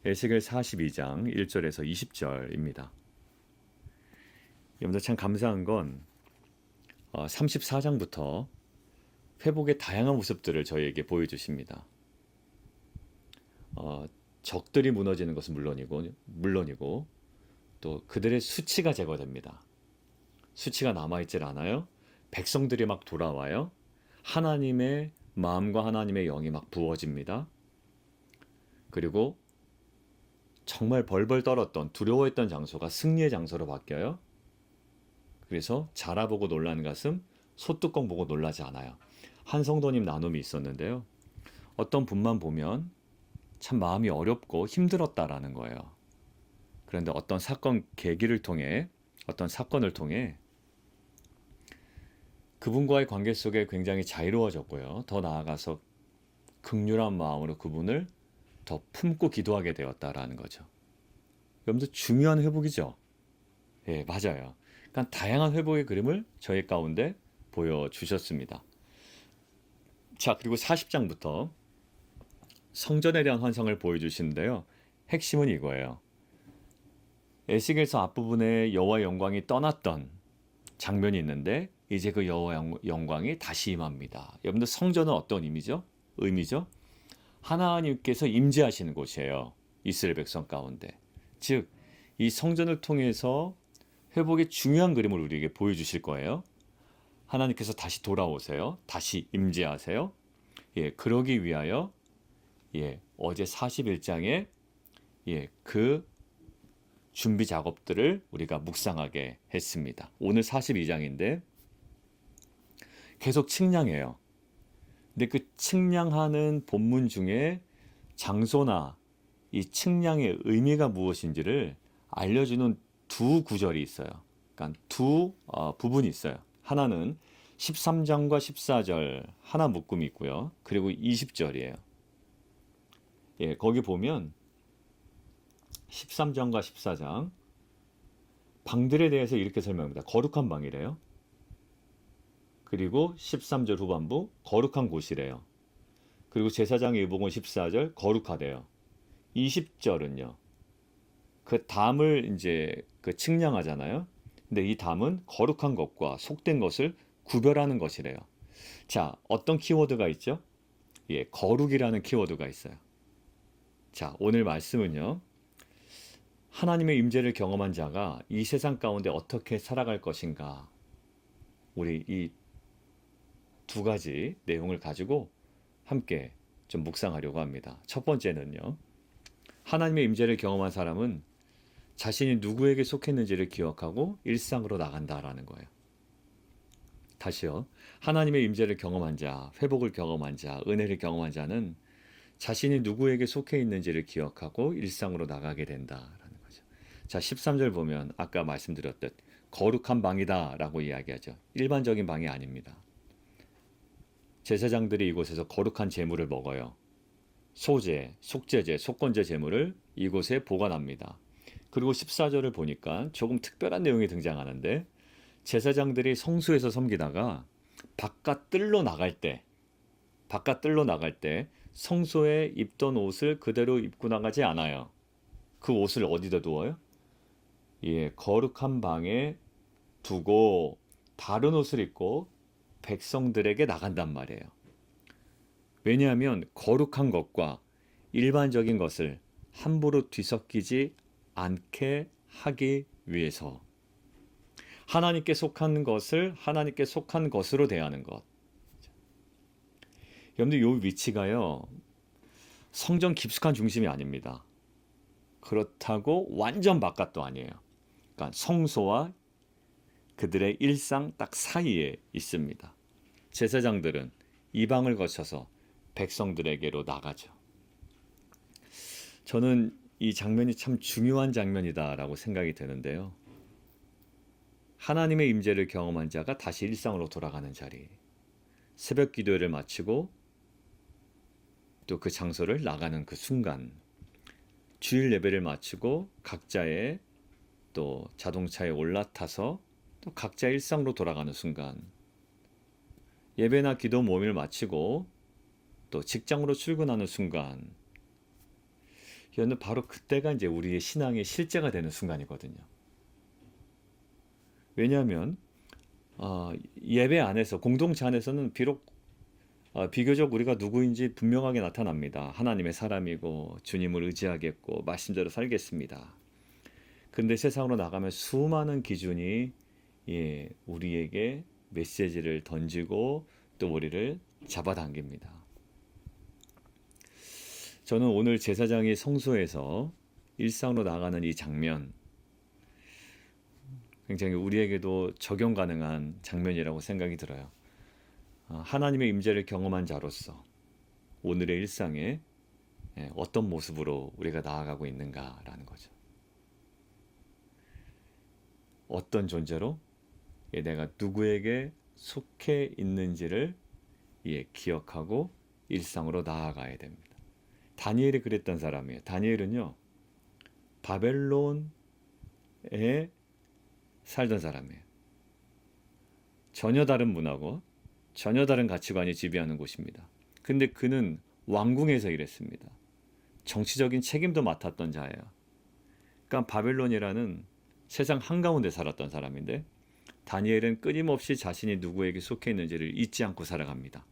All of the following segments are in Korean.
에스겔 42장 1절에서 20절입니다. 여러분들 참 감사한 건 34장부터 회복의 다양한 모습들을 저희에게 보여주십니다. 적들이 무너지는 것은 물론이고 또 그들의 수치가 제거됩니다. 수치가 남아있질 않아요. 백성들이 막 돌아와요. 하나님의 마음과 하나님의 영이 막 부어집니다. 그리고 정말 벌벌 떨었던 두려워했던 장소가 승리의 장소로 바뀌어요. 그래서 자라보고 놀라는 가슴, 소뚜껑 보고 놀라지 않아요. 한 성도님 나눔이 있었는데요. 어떤 분만 보면 참 마음이 어렵고 힘들었다라는 거예요. 그런데 어떤 사건을 통해 그분과의 관계 속에 굉장히 자유로워졌고요. 더 나아가서 극률한 마음으로 그분을 더 품고 기도하게 되었다라는 거죠. 여러분들 중요한 회복이죠. 예, 맞아요. 그러니까 다양한 회복의 그림을 저희 가운데 보여주셨습니다. 자, 그리고 40장부터 성전에 대한 환상을 보여주시는데요. 핵심은 이거예요. 에스겔서 앞부분에 여호와의 영광이 떠났던 장면이 있는데 이제 그 여호와의 영광이 다시 임합니다. 여러분들 성전은 어떤 의미죠? 하나님께서 임재하시는 곳이에요. 이스라엘 백성 가운데. 즉, 이 성전을 통해서 회복의 중요한 그림을 우리에게 보여주실 거예요. 하나님께서 다시 돌아오세요. 다시 임재하세요. 예, 그러기 위하여 어제 41장에 그 준비 작업들을 우리가 묵상하게 했습니다. 오늘 42장인데 계속 측량해요. 근데 그 측량하는 본문 중에 장소나 이 측량의 의미가 무엇인지를 알려주는 두 구절이 있어요. 그러니까 두 부분이 있어요. 하나는 13장과 14절 하나 묶음이 있고요. 그리고 20절이에요. 예, 거기 보면 13장과 14장 방들에 대해서 이렇게 설명합니다. 거룩한 방이래요. 그리고 13절 후반부 거룩한 곳이래요. 그리고 제사장의 의복은 14절 거룩하대요. 20절은요. 그 담을 이제 그 측량하잖아요. 근데 이 담은 거룩한 것과 속된 것을 구별하는 것이래요. 자, 어떤 키워드가 있죠? 예, 거룩이라는 키워드가 있어요. 자, 오늘 말씀은요. 하나님의 임재를 경험한 자가 이 세상 가운데 어떻게 살아갈 것인가. 우리 이 두 가지 내용을 가지고 함께 좀 묵상하려고 합니다. 첫 번째는요. 하나님의 임재를 경험한 사람은 자신이 누구에게 속했는지를 기억하고 일상으로 나간다라는 거예요. 다시요. 하나님의 임재를 경험한 자, 회복을 경험한 자, 은혜를 경험한 자는 자신이 누구에게 속해 있는지를 기억하고 일상으로 나가게 된다라는 거죠. 자, 13절 보면 아까 말씀드렸듯 거룩한 방이다라고 이야기하죠. 일반적인 방이 아닙니다. 제사장들이 이곳에서 거룩한 제물을 먹어요. 소제, 속죄제, 속건제 제물을 이곳에 보관합니다. 그리고 14절을 보니까 조금 특별한 내용이 등장하는데 제사장들이 성수에서 섬기다가 바깥뜰로 나갈 때 성소에 입던 옷을 그대로 입고 나가지 않아요. 그 옷을 어디다 두어요? 예, 거룩한 방에 두고 다른 옷을 입고 백성들에게 나간단 말이에요. 왜냐하면 거룩한 것과 일반적인 것을 함부로 뒤섞이지 않게 하기 위해서 하나님께 속한 것을 하나님께 속한 것으로 대하는 것. 여러분들 이 위치가요. 성전 깊숙한 중심이 아닙니다. 그렇다고 완전 바깥도 아니에요. 그러니까 성소와 그들의 일상 딱 사이에 있습니다. 제사장들은 이 방을 거쳐서 백성들에게로 나가죠. 저는 이 장면이 참 중요한 장면이다라고 생각이 되는데요. 하나님의 임재를 경험한 자가 다시 일상으로 돌아가는 자리. 새벽 기도회를 마치고 또 그 장소를 나가는 그 순간. 주일 예배를 마치고 각자의 또 자동차에 올라타서 또 각자 일상으로 돌아가는 순간. 예배나 기도 모임을 마치고 또 직장으로 출근하는 순간. 여러분 바로 그때가 이제 우리의 신앙의 실제가 되는 순간이거든요. 왜냐하면 예배 안에서 공동체 안에서는 비록 비교적 우리가 누구인지 분명하게 나타납니다. 하나님의 사람이고 주님을 의지하겠고 말씀대로 살겠습니다. 근데 세상으로 나가면 수많은 기준이 우리에게 메시지를 던지고 또 우리를 잡아당깁니다. 저는 오늘 제사장이 성소에서 일상으로 나가는 이 장면, 굉장히 우리에게도 적용 가능한 장면이라고 생각이 들어요. 하나님의 임재를 경험한 자로서 오늘의 일상에 어떤 모습으로 우리가 나아가고 있는가라는 거죠. 어떤 존재로 내가 누구에게 속해 있는지를 기억하고 일상으로 나아가야 됩니다. 다니엘이 그랬던 사람이에요. 다니엘은요, 바벨론에 살던 사람이에요. 전혀 다른 문화고 전혀 다른 가치관이 지배하는 곳입니다. 근데 그는 왕궁에서 일했습니다. 정치적인 책임도 맡았던 자예요. 그러니까 바벨론이라는 세상 한가운데 살았던 사람인데 다니엘은 끊임없이 자신이 누구에게 속해 있는지를 잊지 않고 살아갑니다.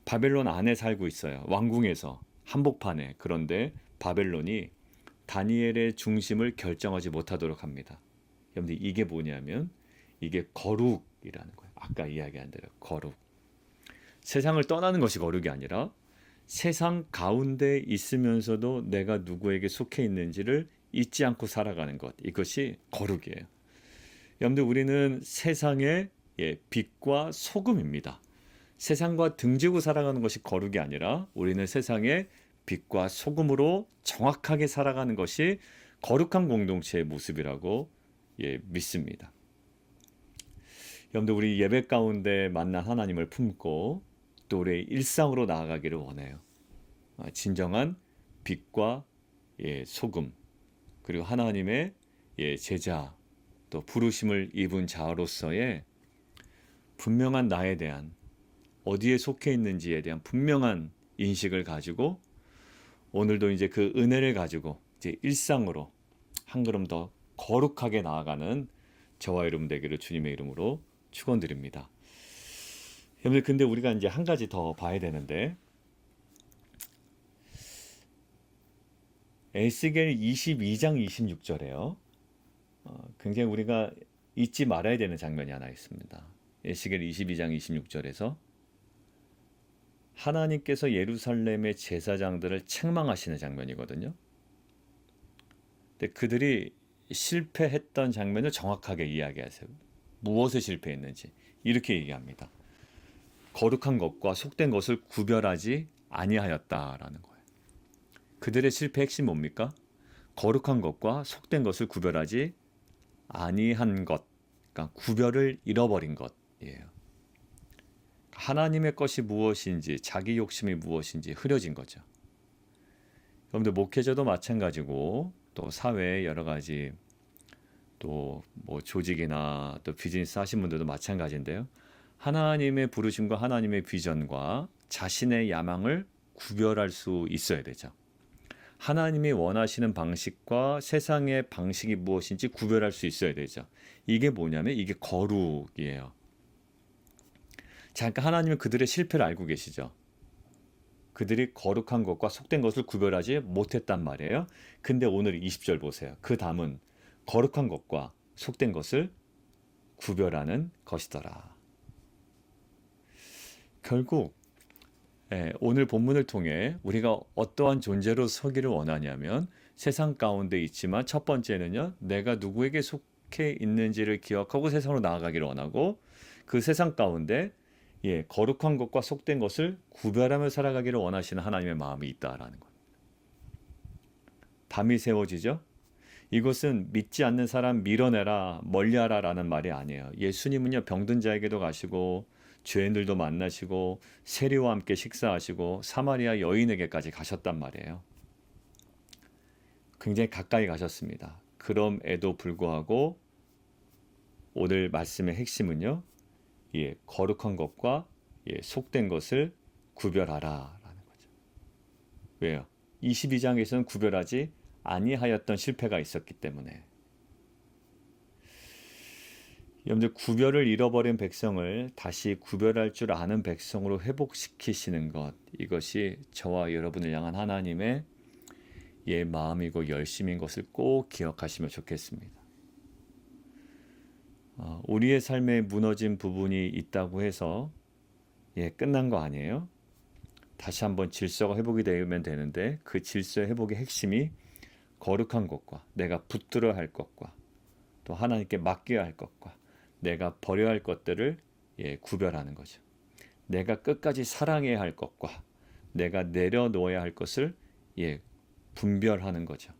바벨론 안에 살고 있어요. 왕궁에서 한복판에. 그런데 바벨론이 다니엘의 중심을 결정하지 못하도록 합니다. 여러분들 이게 뭐냐면 이게 거룩이라는 거예요. 아까 이야기한 대로 거룩. 세상을 떠나는 것이 거룩이 아니라 세상 가운데 있으면서도 내가 누구에게 속해 있는지를 잊지 않고 살아가는 것. 이것이 거룩이에요. 여러분들 우리는 세상의 빛과 소금입니다. 세상과 등지고 살아가는 것이 거룩이 아니라 우리는 세상의 빛과 소금으로 정확하게 살아가는 것이 거룩한 공동체의 모습이라고 믿습니다. 여러분들 우리 예배 가운데 만난 하나님을 품고 또 우리의 일상으로 나아가기를 원해요. 진정한 빛과 소금 그리고 하나님의 제자 또 부르심을 입은 자로서의 분명한 나에 대한 어디에 속해 있는지에 대한 분명한 인식을 가지고 오늘도 이제 그 은혜를 가지고 이제 일상으로 한 걸음 더 거룩하게 나아가는 저와 여러분 되기를 주님의 이름으로 축원드립니다. 여러분들 근데 우리가 이제 한 가지 더 봐야 되는데 에스겔 22장 26절에요. 굉장히 우리가 잊지 말아야 되는 장면이 하나 있습니다. 에스겔 22장 26절에서 하나님께서 예루살렘의 제사장들을 책망하시는 장면이거든요. 근데 그들이 실패했던 장면을 정확하게 이야기하세요. 무엇에 실패했는지 이렇게 얘기합니다. 거룩한 것과 속된 것을 구별하지 아니하였다라는 거예요. 그들의 실패 핵심 뭡니까? 거룩한 것과 속된 것을 구별하지 아니한 것, 그러니까 구별을 잃어버린 것이에요. 하나님의 것이 무엇인지 자기 욕심이 무엇인지 흐려진 거죠. 여러분들 목회자도 마찬가지고 또 사회의 여러 가지 또 뭐 조직이나 또 비즈니스 하신 분들도 마찬가지인데요. 하나님의 부르심과 하나님의 비전과 자신의 야망을 구별할 수 있어야 되죠. 하나님이 원하시는 방식과 세상의 방식이 무엇인지 구별할 수 있어야 되죠. 이게 뭐냐면 이게 거룩이에요. 잠깐 하나님은 그들의 실패를 알고 계시죠. 그들이 거룩한 것과 속된 것을 구별하지 못했단 말이에요. 근데 오늘 20절 보세요. 그 담은 거룩한 것과 속된 것을 구별하는 것이더라. 결국 오늘 본문을 통해 우리가 어떠한 존재로 서기를 원하냐면 세상 가운데 있지만 첫 번째는요. 내가 누구에게 속해 있는지를 기억하고 세상으로 나아가기를 원하고 그 세상 가운데 거룩한 것과 속된 것을 구별하며 살아가기를 원하시는 하나님의 마음이 있다라는 것. 담이 세워지죠. 이것은 믿지 않는 사람 밀어내라 멀리하라 라는 말이 아니에요. 예수님은요 병든 자에게도 가시고 죄인들도 만나시고 세리와 함께 식사하시고 사마리아 여인에게까지 가셨단 말이에요. 굉장히 가까이 가셨습니다. 그럼에도 불구하고 오늘 말씀의 핵심은요. 거룩한 것과 속된 것을 구별하라 라는 거죠. 왜요? 22장에서는 구별하지 아니하였던 실패가 있었기 때문에. 여러분들, 구별을 잃어버린 백성을 다시 구별할 줄 아는 백성으로 회복시키시는 것, 이것이 저와 여러분을 향한 하나님의 마음이고 열심인 것을 꼭 기억하시면 좋겠습니다. 우리의 삶에 무너진 부분이 있다고 해서 끝난 거 아니에요. 다시 한번 질서가 회복이 되면 되는데, 그 질서 회복의 핵심이 거룩한 것과 내가 붙들어야 할 것과 또 하나님께 맡겨야 할 것과 내가 버려야 할 것들을 구별하는 거죠. 내가 끝까지 사랑해야 할 것과 내가 내려놓아야 할 것을 분별하는 거죠.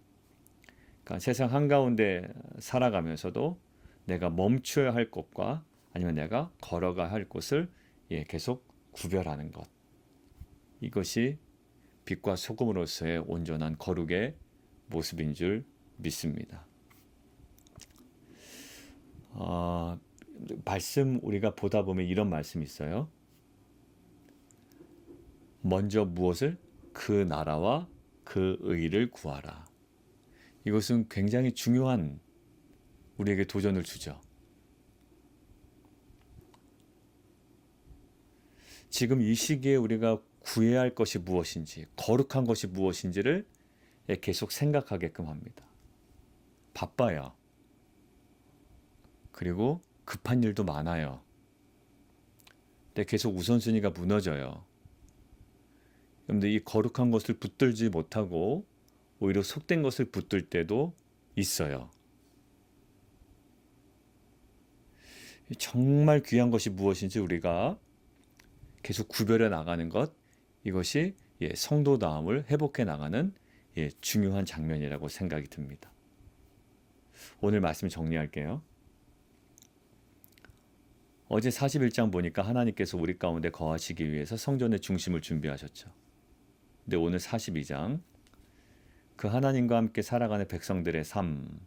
그러니까 세상 한가운데 살아가면서도 내가 멈춰야 할 것과 아니면 내가 걸어가야 할 곳을 계속 구별하는 것. 이것이 빛과 소금으로서의 온전한 거룩의 모습인 줄 믿습니다. 말씀 우리가 보다 보면 이런 말씀이 있어요. 먼저 무엇을? 그 나라와 그 의를 구하라. 이것은 굉장히 중요한 우리에게 도전을 주죠. 지금 이 시기에 우리가 구해야 할 것이 무엇인지, 거룩한 것이 무엇인지를 계속 생각하게끔 합니다. 바빠요. 그리고 급한 일도 많아요. 근데 계속 우선순위가 무너져요. 그런데 이 거룩한 것을 붙들지 못하고 오히려 속된 것을 붙들 때도 있어요. 정말 귀한 것이 무엇인지 우리가 계속 구별해 나가는 것, 이것이 성도다움을 회복해 나가는 중요한 장면이라고 생각이 듭니다. 오늘 말씀 정리할게요. 어제 41장 보니까 하나님께서 우리 가운데 거하시기 위해서 성전의 중심을 준비하셨죠. 근데 오늘 42장, 그 하나님과 함께 살아가는 백성들의 삶,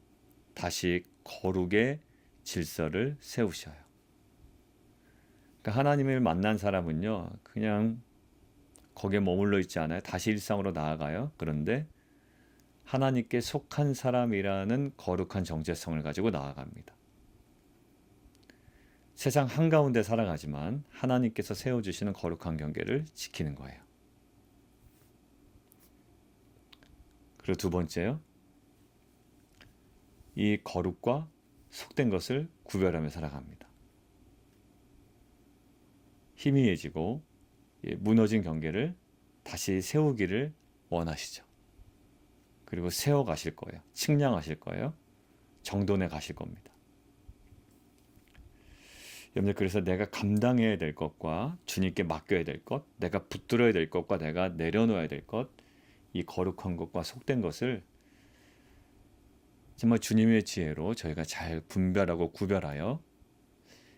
다시 거룩의 질서를 세우셔요. 그러니까 하나님을 만난 사람은요, 그냥 거기에 머물러 있지 않아요. 다시 일상으로 나아가요. 그런데 하나님께 속한 사람이라는 거룩한 정체성을 가지고 나아갑니다. 세상 한가운데 살아가지만 하나님께서 세워주시는 거룩한 경계를 지키는 거예요. 그리고 두 번째요. 이 거룩과 속된 것을 구별하며 살아갑니다. 희미해지고 무너진 경계를 다시 세우기를 원하시죠. 그리고 세워가실 거예요. 측량하실 거예요. 정돈해 가실 겁니다. 여러분들, 그래서 내가 감당해야 될 것과 주님께 맡겨야 될 것, 내가 붙들어야 될 것과 내가 내려놓아야 될 것, 이 거룩한 것과 속된 것을 정말 주님의 지혜로 저희가 잘 분별하고 구별하여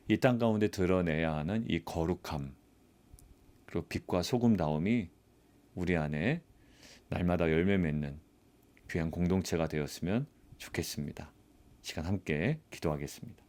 이 땅 가운데 드러내야 하는 이 거룩함, 그리고 빛과 소금다움이 우리 안에 날마다 열매 맺는 귀한 공동체가 되었으면 좋겠습니다. 시간 함께 기도하겠습니다.